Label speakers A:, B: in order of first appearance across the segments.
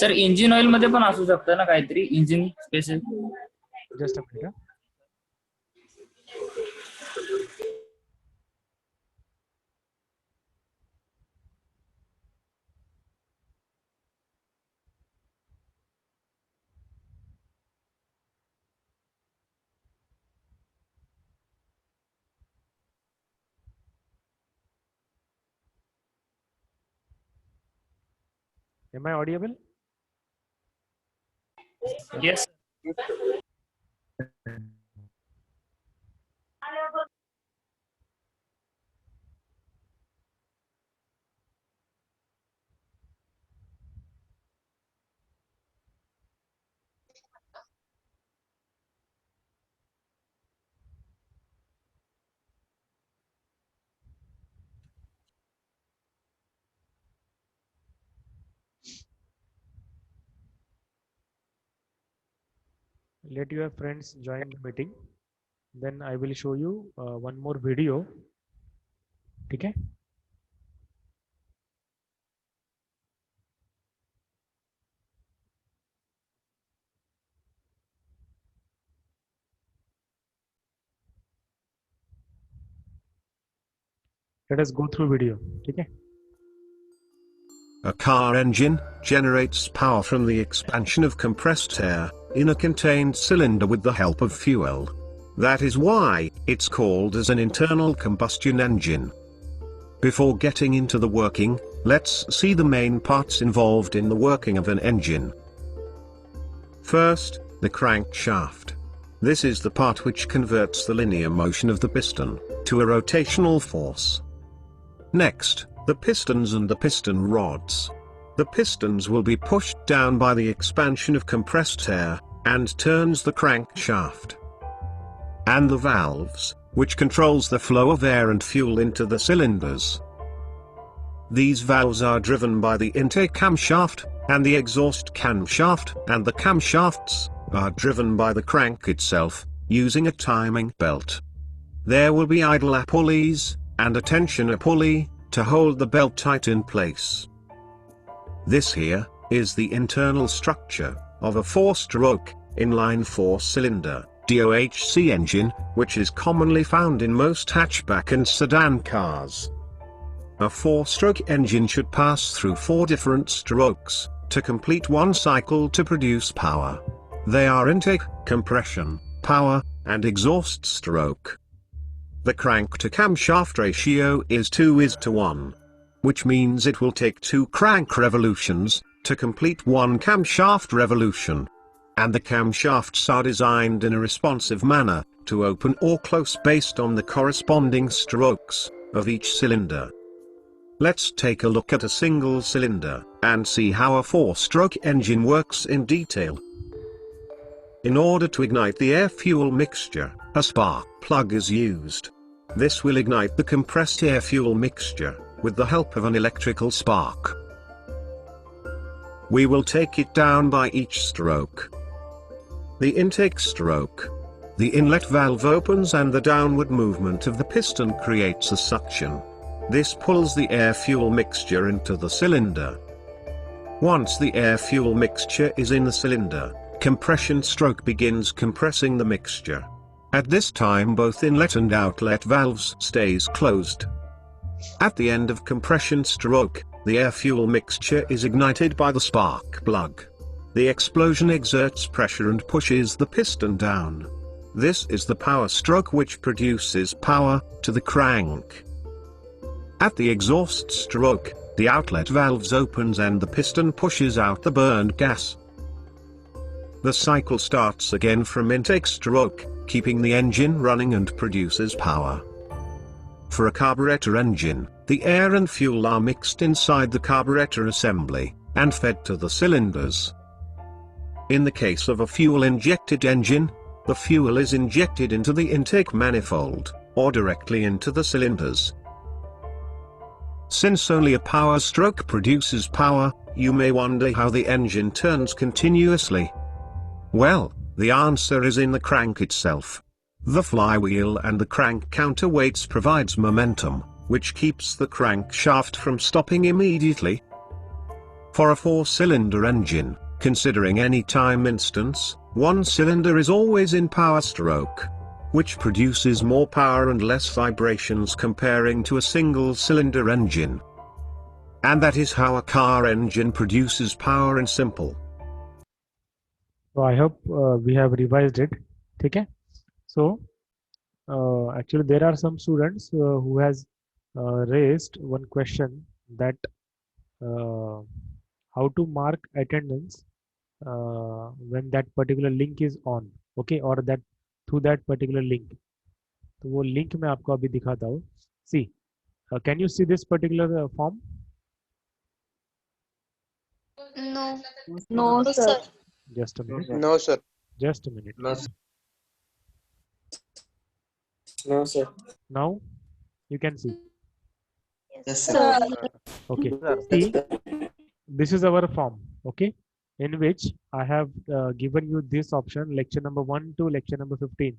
A: Sir engine oil मध्ये पण असू शकतं ना काहीतरी engine special.
B: Just a minute. Am I audible?
A: Yes.
B: Let your friends join the meeting. Then I will show you one more video. ठीक है? Let us go through video. ठीक है?
C: A car engine generates power from the expansion of compressed air in a contained cylinder with the help of fuel. That is why it's called as an internal combustion engine. Before getting into the working, let's see the main parts involved in the working of an engine. First, the crankshaft. This is the part which converts the linear motion of the piston to a rotational force. Next, the pistons and the piston rods. The pistons will be pushed down by the expansion of compressed air, and turns the crankshaft. And the valves, which controls the flow of air and fuel into the cylinders. These valves are driven by the intake camshaft, and the exhaust camshaft, and the camshafts are driven by the crank itself, using a timing belt. There will be idler pulleys, and a tensioner pulley, to hold the belt tight in place. This here, is the internal structure of a 4-stroke, inline 4-cylinder, DOHC engine, which is commonly found in most hatchback and sedan cars. A 4-stroke engine should pass through 4 different strokes, to complete one cycle to produce power. They are intake, compression, power, and exhaust stroke. The crank to camshaft ratio is 2:1. Which means it will take 2 crank revolutions, to complete 1 camshaft revolution. And the camshafts are designed in a responsive manner, to open or close based on the corresponding strokes, of each cylinder. Let's take a look at a single cylinder, and see how a 4-stroke engine works in detail. In order to ignite the air-fuel mixture, a spark plug is used. This will ignite the compressed air-fuel mixture, with the help of an electrical spark. We will take it down by each stroke. The intake stroke. The inlet valve opens and the downward movement of the piston creates a suction. This pulls the air-fuel mixture into the cylinder. Once the air-fuel mixture is in the cylinder, compression stroke begins compressing the mixture. At this time both inlet and outlet valves stays closed. At the end of compression stroke, the air-fuel mixture is ignited by the spark plug. The explosion exerts pressure and pushes the piston down. This is the power stroke which produces power to the crank. At the exhaust stroke, the outlet valves opens and the piston pushes out the burned gas. The cycle starts again from intake stroke, keeping the engine running and produces power. For a carburetor engine, the air and fuel are mixed inside the carburetor assembly, and fed to the cylinders. In the case of a fuel-injected engine, the fuel is injected into the intake manifold, or directly into the cylinders. Since only a power stroke produces power, you may wonder how the engine turns continuously. Well, the answer is in the crank itself. The flywheel and the crank counterweights provides momentum, which keeps the crankshaft from stopping immediately. For a 4-cylinder engine, considering any time instance, one cylinder is always in power stroke, which produces more power and less vibrations comparing to a single-cylinder engine. And that is how a car engine produces power in simple.
B: So I hope we have revised it. Okay. So actually there are some students who has raised one question that how to mark attendance when that particular link is on, okay, or that through that particular link. तो वो link मैं आपको अभी दिखाता हूँ. See, can you see this particular form?
D: No.
E: No, sir.
B: Just a minute.
F: No, sir.
B: Just a minute.
F: No, sir.
B: Now you can see.
F: Yes,
E: Sir.
B: Okay. See, this is our form, okay, in which I have given you this option, lecture number 1 to lecture number 15.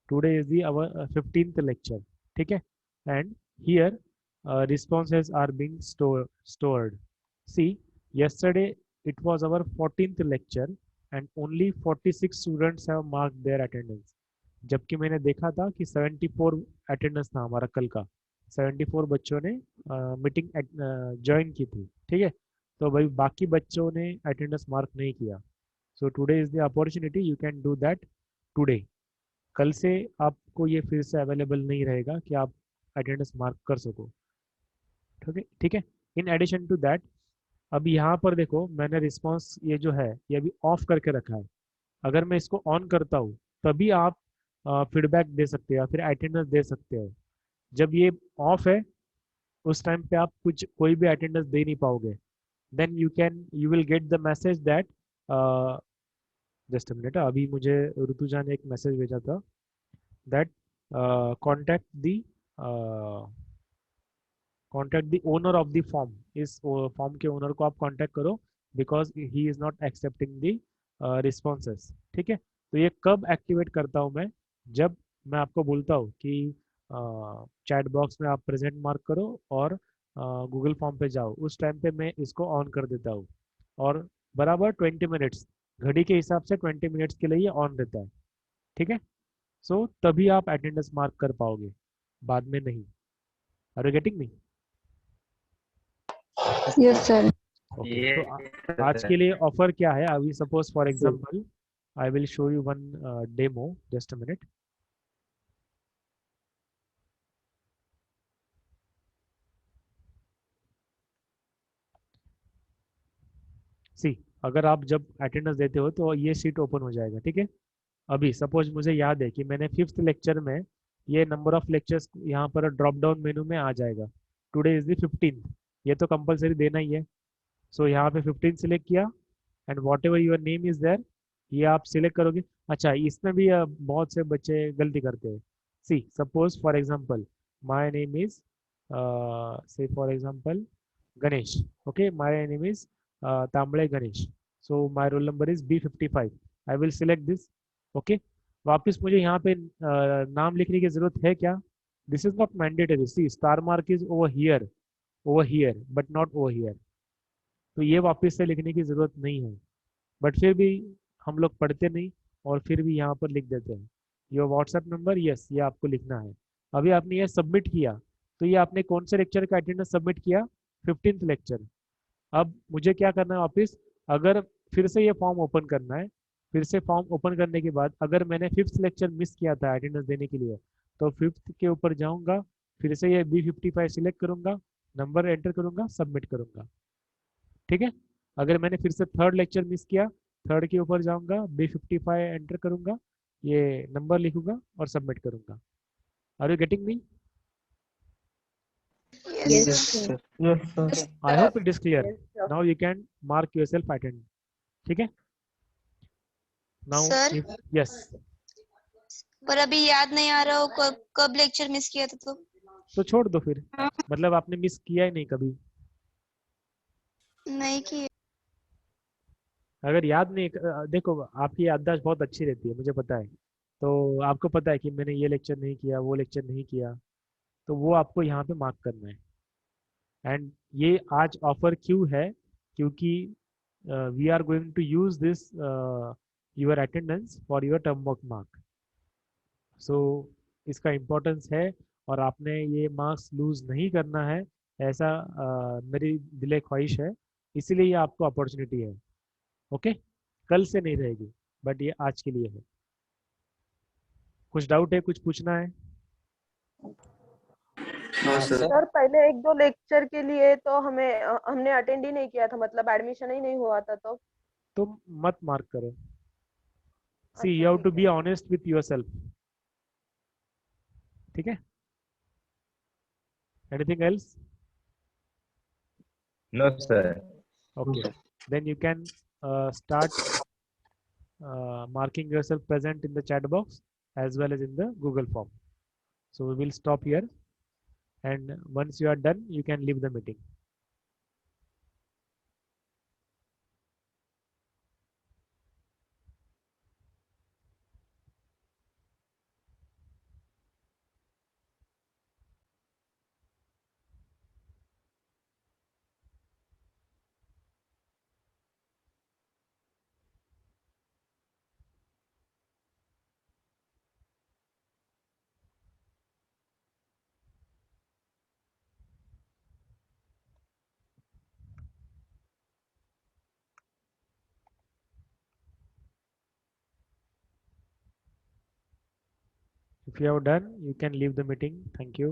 B: Today is the our 15th lecture, okay, and here responses are being stored. See, yesterday it was our 14th lecture and only 46 students have marked their attendance. जबकि मैंने देखा था कि 74 attendance था हमारा कल का, 74 बच्चों ने मीटिंग ज्वाइन की थी, ठीक है. तो भाई बाकी बच्चों ने अटेंडेंस मार्क नहीं किया. So today is the opportunity, you can do that today. कल से आपको ये फिर से अवेलेबल नहीं रहेगा कि आप अटेंडेंस मार्क कर सको, ठीक है. इन एडिशन टू दैट, अब यहाँ पर देखो मैंने रिस्पॉन्स ये जो है ये अभी ऑफ करके रखा है. अगर मैं इसको ऑन करता हूँ तभी आप फीडबैक दे सकते हो या फिर अटेंडेंस दे सकते हो. जब ये ऑफ है उस टाइम पे आप कोई भी अटेंडेंस दे नहीं पाओगे. then you will get the message that just a minute, अभी मुझे ऋतुजा ने एक मैसेज भेजा था that contact the owner of the form. इस फॉर्म के ओनर को आप कांटेक्ट करो because he is not accepting the responses, ठीक है. तो ये कब एक्टिवेट करता हूँ मैं, जब मैं आपको बोलता हूँ कि चैट बॉक्स में आप प्रेजेंट मार्क करो और गूगल फॉर्म पे जाओ, उस टाइम पे मैं इसको ऑन कर देता हूँ और बराबर 20 मिनट्स घड़ी के हिसाब से 20 मिनट्स के लिए ये ऑन रहता है, ठीक है. सो तभी आप अटेंडेंस मार्क कर पाओगे, बाद में नहीं. Are you getting me?
E: Yes, sir.
B: Okay. तो आज के लिए ऑफर क्या है, अभी suppose for example I will show you one demo. Just a minute. See, अगर आप जब अटेंडेंस देते हो तो ये शीट ओपन हो जाएगा, ठीक है. अभी सपोज मुझे याद है कि मैंने 5th लेक्चर में ये नंबर ऑफ लेक्चर्स यहाँ पर ड्रॉप डाउन मेनू में आ जाएगा. टुडे इज द 15th, ये तो कंपलसरी देना ही है. सो यहाँ पे 15 सिलेक्ट किया and whatever your name is there ये आप सिलेक्ट करोगे. अच्छा, इसमें भी बहुत से बच्चे गलती करते हैं. See, suppose for example my name is say for example Ganesh. Okay, my name is Tambade Ganesh. So my roll number is B55. I will select this. Okay, वापस मुझे यहाँ पे नाम लिखने की जरूरत है क्या? This is not mandatory. See, star mark is over here but not over here. तो ये वापस से लिखने की जरूरत नहीं है, बट फिर भी हम लोग पढ़ते नहीं और फिर भी यहाँ पर लिख देते हैं. योर व्हाट्सएप नंबर, यस, ये आपको लिखना है. अभी आपने ये सबमिट किया तो ये आपने कौन से लेक्चर का अटेंडेंस सबमिट किया? 15th lecture. अब मुझे क्या करना है वापस, अगर फिर से ये फॉर्म ओपन करना है, फिर से फॉर्म ओपन करने के बाद अगर मैंने 5th लेक्चर मिस किया था अटेंडेंस देने के लिए तो 5th के ऊपर जाऊंगा, फिर से ये B55 सिलेक्ट करूंगा, नंबर एंटर करूंगा, सबमिट करूंगा, ठीक है. अगर मैंने फिर से 3rd लेक्चर मिस किया, 3rd के ऊपर जाऊंगा, B55 एंटर करूंगा, ये नंबर लिखूंगा और सबमिट करूंगा. Are you getting me?
E: Yes, sir.
B: I hope it is clear. Now you can mark yourself attended. ठीक है? Now,
D: Sir?
B: yes.
D: पर अभी याद नहीं आ रहा हो कब लेक्चर मिस किया था
B: तो छोड़ दो फिर, मतलब आपने मिस किया ही नहीं कभी.
D: नहीं किया.
B: अगर याद नहीं, देखो आपकी याददाश्त बहुत अच्छी रहती है, मुझे पता है. तो आपको पता है कि मैंने ये लेक्चर नहीं किया, वो लेक्चर नहीं किया, तो वो आपको यहाँ पे मार्क करना है. एंड ये आज ऑफर क्यों है क्योंकि we are going to use this your attendance for your term work mark. So इसका इम्पोर्टेंस है और आपने ये मार्क्स लूज नहीं करना है, ऐसा मेरी दिले ख्वाहिश है, इसीलिए ये आपको अपॉर्चुनिटी है। ओके, कल से नहीं रहेगी, बट ये आज के लिए है। कुछ डाउट है, कुछ पूछना है?
F: No sir.
G: सर पहले एक दो लेक्चर के लिए तो हमने अटेंड ही नहीं किया था, मतलब एडमिशन ही नहीं हुआ था, तो
B: मत मार्क करो। सी
G: अच्छा,
B: यू हैव
G: ठीक
B: टू
G: है।
B: बी ऑनेस्ट विथ योरसेल्फ, ठीक है? Anything else?
H: No, sir.
B: Okay, then you can start marking yourself present in the chat box as well as in the Google form. So we will stop here, and once you are done, you can leave the meeting. If you have done, you can leave the meeting. Thank you.